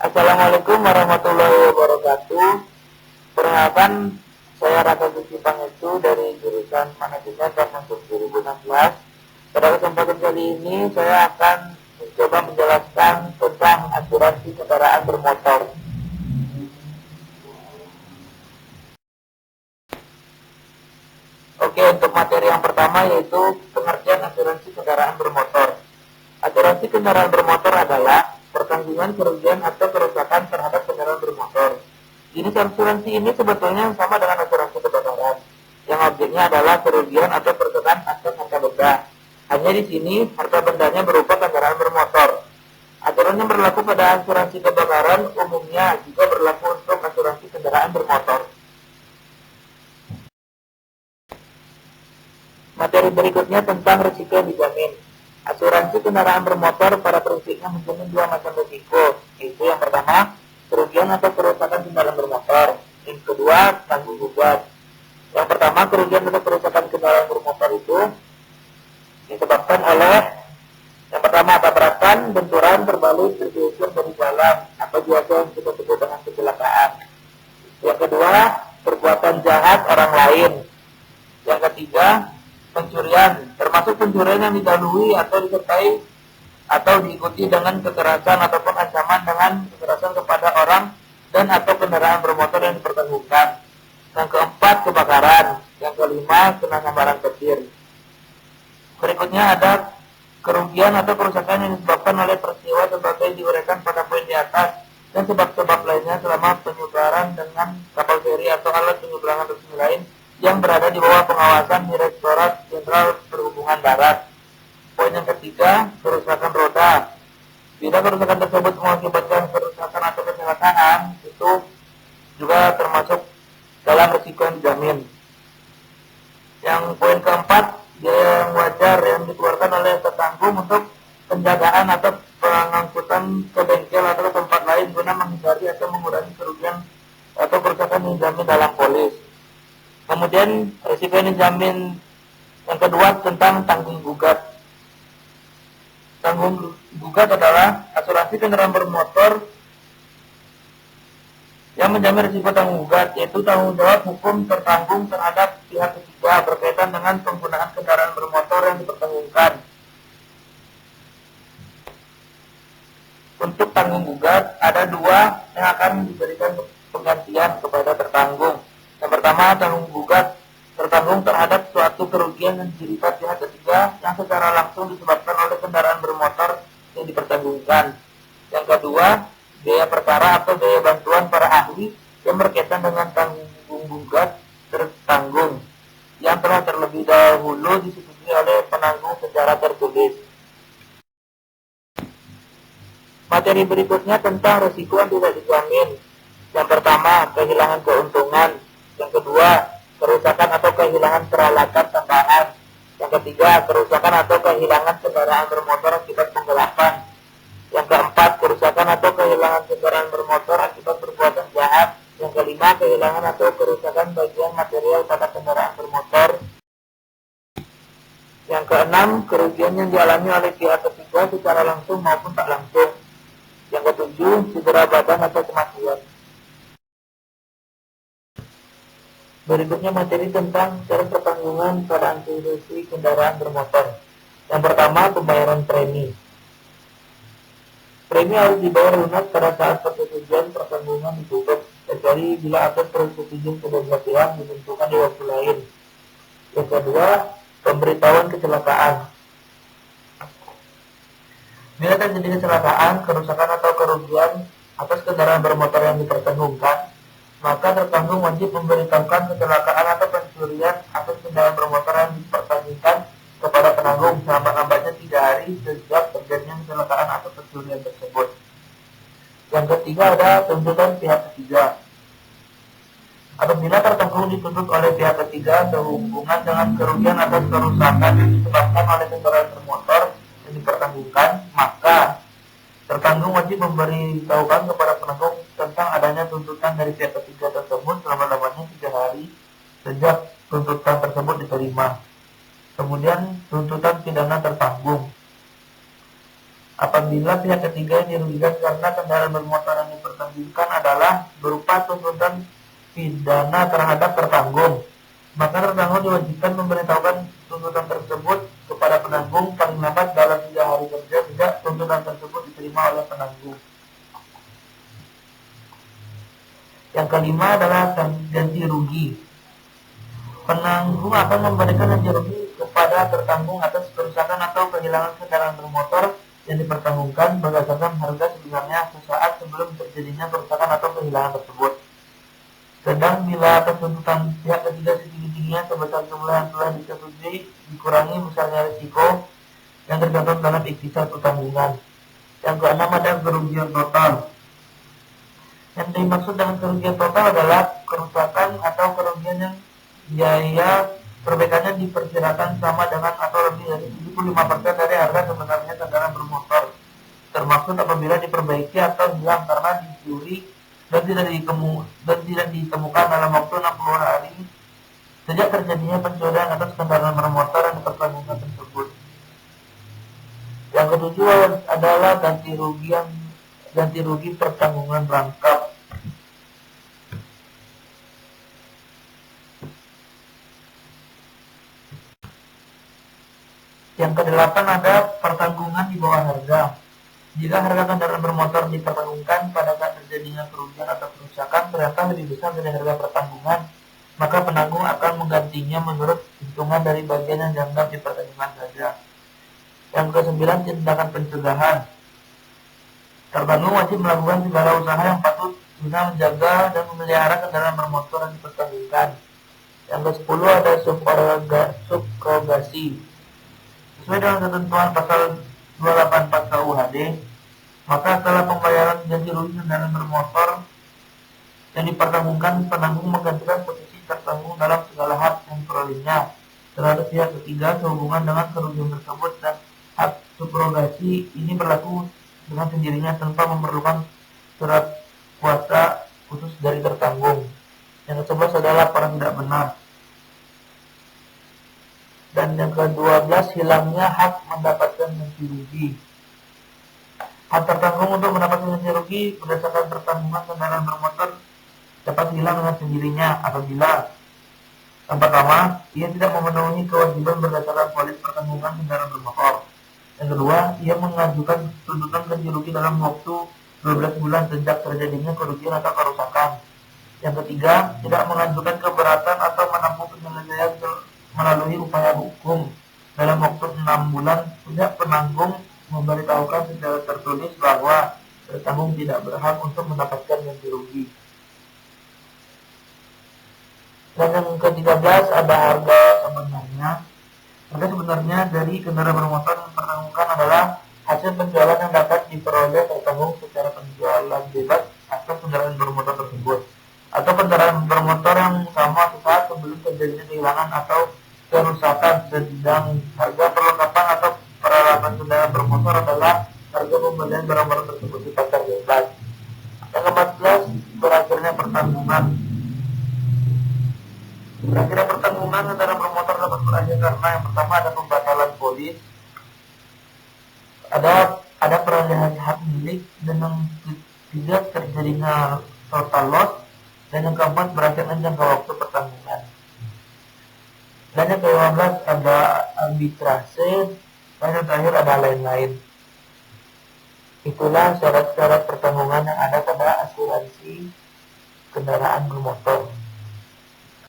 Assalamualaikum warahmatullahi wabarakatuh. Perkenalkan, saya Raka Gusti Pangestu dari jurusan Manajemen dan Masuk 2016. Pada kesempatan kali ini saya akan mencoba menjelaskan tentang asuransi kendaraan bermotor. Oke, untuk materi yang pertama yaitu pengertian asuransi kendaraan bermotor. Asuransi kendaraan bermotor adalah pertanggungan kerugian atau kerusakan terhadap kendaraan bermotor. Jenis asuransi ini sebetulnya sama dengan asuransi kebakaran, yang objeknya adalah kerugian atau kerusakan atas harta benda. Hanya di sini harta bendanya berupa kendaraan bermotor. Aturan yang berlaku pada asuransi kebakaran umumnya juga berlaku untuk asuransi kendaraan bermotor. Materi berikutnya tentang risiko yang dijamin. Asuransi kendaraan bermotor pada prinsipnya menjamin dua macam risiko, yaitu yang pertama, kerugian atau kerusakan kendaraan bermotor. Yang kedua, tanggung jawab. Yang pertama, kerugian atau kerusakan kendaraan bermotor itu disebabkan oleh yang pertama, tabrakan, benturan, terbalik, tergeser dari jalan, atau biasa yang kita sebut dengan kecelakaan. Yang kedua, perbuatan jahat orang lain. Yang ketiga, pencurian, termasuk pencurian yang didahului atau disertai atau diikuti dengan kekerasan ataupun ancaman dengan kekerasan kepada orang dan atau kendaraan bermotor yang dipertanggungjawabkan. Yang keempat, kebakaran. Yang kelima, kena sambaran petir. Berikutnya ada kerugian atau kerusakan yang disebabkan oleh peristiwa sebagai diuraikan pada poin di atas dan sebab-sebab lainnya selama penyeberangan dengan kapal feri atau alat penyeberangan resmi lain yang berada di bawah pengawasan Direktorat Jenderal Perhubungan Darat. Poin yang ketiga, kerusakan roda. Bila kerusakan tersebut mengakibatkan kerusakan atau kecelakaan, itu juga termasuk dalam risiko yang dijamin. Yang poin keempat, biaya yang wajar yang dikeluarkan oleh petanggung untuk penjagaan atau pengangkutan ke bengkel atau ke tempat lain guna menghindari atau mengurangi kerugian atau kerusakan yang dijamin dalam polis. Kemudian risiko yang dijamin yang kedua tentang tanggung gugat. Tanggung gugat adalah asuransi kendaraan bermotor yang menjamin risiko tanggung gugat, yaitu tanggung jawab hukum tertanggung terhadap pihak ketiga berkaitan dengan penggunaan kendaraan bermotor yang dipertanggungkan. Untuk tanggung gugat ada dua yang akan diberikan penggantian kepada tertanggung. Yang pertama, tanggung gugat tertanggung terhadap suatu kerugian yang diderita pihak ketiga yang secara langsung disebabkan oleh kendaraan bermotor yang dipertanggungkan. Yang kedua, biaya perkara atau biaya bantuan para ahli yang berkaitan dengan tanggung gugat tertanggung yang telah terlebih dahulu disetujui oleh penanggung secara tertulis. Materi berikutnya tentang risiko yang tidak dijamin. Yang pertama, kehilangan keuntungan. Yang kedua, kerusakan atau kehilangan peralatan tambahan. Yang ketiga, kerusakan atau kehilangan kendaraan bermotor akibat penggelapan. Yang keempat, kerusakan atau kehilangan kendaraan bermotor akibat perbuatan jahat. Yang kelima, kehilangan atau kerusakan bagian material pada kendaraan bermotor. Yang keenam, kerugian yang dialami oleh pihak ketiga secara langsung maupun tak langsung. Yang ketujuh, cedera badan atau kematian. Berikutnya materi tentang cara pertanggungan pada asuransi kendaraan bermotor. Yang pertama, pembayaran premi. Premi harus dibayar lunas pada saat persetujuan pertanggungan ditutup, kecuali bila atas persetujuan kedua pihak ditentukan di waktu lain. Yang kedua, pemberitahuan kecelakaan. Bila terjadi kecelakaan, kerusakan atau kerugian atas kendaraan bermotor yang dipertanggungkan, maka tertanggung wajib memberitahukan kecelakaan atau pencurian atas kendaraan bermotor yang dipertanggungkan kepada penanggung selambat-lambatnya 3 hari sejak terjadinya kecelakaan atau pencurian tersebut. Yang ketiga ada tuntutan pihak ketiga. Apabila tertanggung dituntut oleh pihak ketiga berhubungan dengan kerugian atas kerusakan yang disebabkan oleh kendaraan bermotor yang dipertanggungkan, maka tertanggung wajib memberitahukan kepada penanggung tentang adanya tuntutan dari pihak ketiga tersebut selama-lamanya 3 hari sejak tuntutan tersebut diterima. Kemudian tuntutan pidana tertanggung. Apabila apabila pihak ketiga yang dirugikan karena kendaraan bermotor yang dipertanggungjawabkan adalah berupa tuntutan pidana terhadap tertanggung, maka tertanggung diwajibkan memberitahukan tuntutan tersebut kepada penanggung paling lambat dalam 3 hari kerja sejak tuntutan tersebut diterima oleh penanggung. Yang kelima adalah ganti rugi. Penanggung akan memberikan ganti rugi kepada tertanggung atas kerusakan atau kehilangan kendaraan bermotor yang dipertanggungkan berdasarkan harga sebenarnya sesaat sebelum terjadinya kerusakan atau kehilangan tersebut. Sedang bila atas tuntutan pihak ketiga setinggi-tingginya sebesar jumlah yang telah disetujui dikurangi misalnya risiko yang tercantum dalam ikhtisar pertanggungan. Yang keenam ada kerugian total. Yang dimaksud dengan kerugian total adalah kerusakan atau kerugian yang biaya perbaikannya diperkirakan sama dengan atau lebih dari 75% dari harga sebenarnya kendaraan bermotor, termaksud apabila diperbaiki atau hilang karena dicuri dan tidak ditemukan dalam waktu 60 hari sejak terjadinya pencurian atas kendaraan bermotor yang dipertanggungkan tersebut. Yang ketujuh adalah ganti rugi pertanggungan rangkap. Yang kedelapan ada pertanggungan di bawah harga. Jika harga kendaraan bermotor dipertanggungkan pada saat terjadinya kerugian atau kerusakan ternyata lebih besar dari harga pertanggungan, maka penanggung akan menggantinya menurut hitungan dari bagian yang dianggap dipertanggungkan saja. Yang kesembilan, tindakan pencegahan. Tertanggung wajib melakukan segala usaha yang patut guna menjaga dan memelihara kendaraan bermotor yang dipertanggungkan. Yang ke-10 ada subrogasi. Sesuai dengan ketentuan pasal 284 KUHD, maka setelah pembayaran ganti rugi kendaraan bermotor yang dipertanggungkan, penanggung menggantikan posisi tertanggung dalam segala hak yang diperolehnya terhadap pihak ketiga sehubungan dengan kerugian tersebut, dan hak subrogasi ini berlaku dengan sendirinya tanpa memerlukan surat kuasa khusus dari tertanggung. Yang ke-11 adalah laporan tidak benar. Dan yang ke-12, hilangnya hak mendapatkan ganti rugi. Hak tertanggung untuk mendapatkan ganti rugi berdasarkan pertanggungan kendaraan bermotor dapat hilang dengan sendirinya apabila yang pertama, ia tidak memenuhi kewajiban berdasarkan polis pertanggungan kendaraan bermotor. Yang kedua, ia mengajukan tuntutan ganti rugi dalam waktu 12 bulan sejak terjadinya kerugian atau kerusakan. Yang ketiga, tidak mengajukan keberatan atau menempuh penyelesaian melalui upaya hukum dalam waktu 6 bulan sejak penanggung memberitahukan secara tertulis bahwa tertanggung tidak berhak untuk mendapatkan ganti rugi. Dan yang ke-13 ada harga sebenarnya. Harga sebenarnya dari kendaraan bermotor yang dipertanggungkan adalah hasil penjualan yang dapat diperoleh tertanggung secara penjualan bebas atas kendaraan bermotor tersebut, atau kendaraan bermotor yang sama sesaat sebelum terjadinya kehilangan atau kerusakan. Sedang harga perlengkapan atau peralatan kendaraan bermotor adalah harga pembelian barang-barang tersebut di pasar bebas. Yang ke-14, berakhirnya pertanggungan. Berakhirnya pertanggungan kendaraan bermotor dapat berakhir karena yang pertama ada pembatalan polis, ada peralihan hak milik, dan yang ketiga terjadinya total loss, dan yang keempat berakhirnya jangka waktu pertanggungan. Dan yang ke-15 ada arbitrase, dan yang terakhir ada lain-lain. Itulah syarat-syarat pertanggungan yang ada pada asuransi kendaraan bermotor.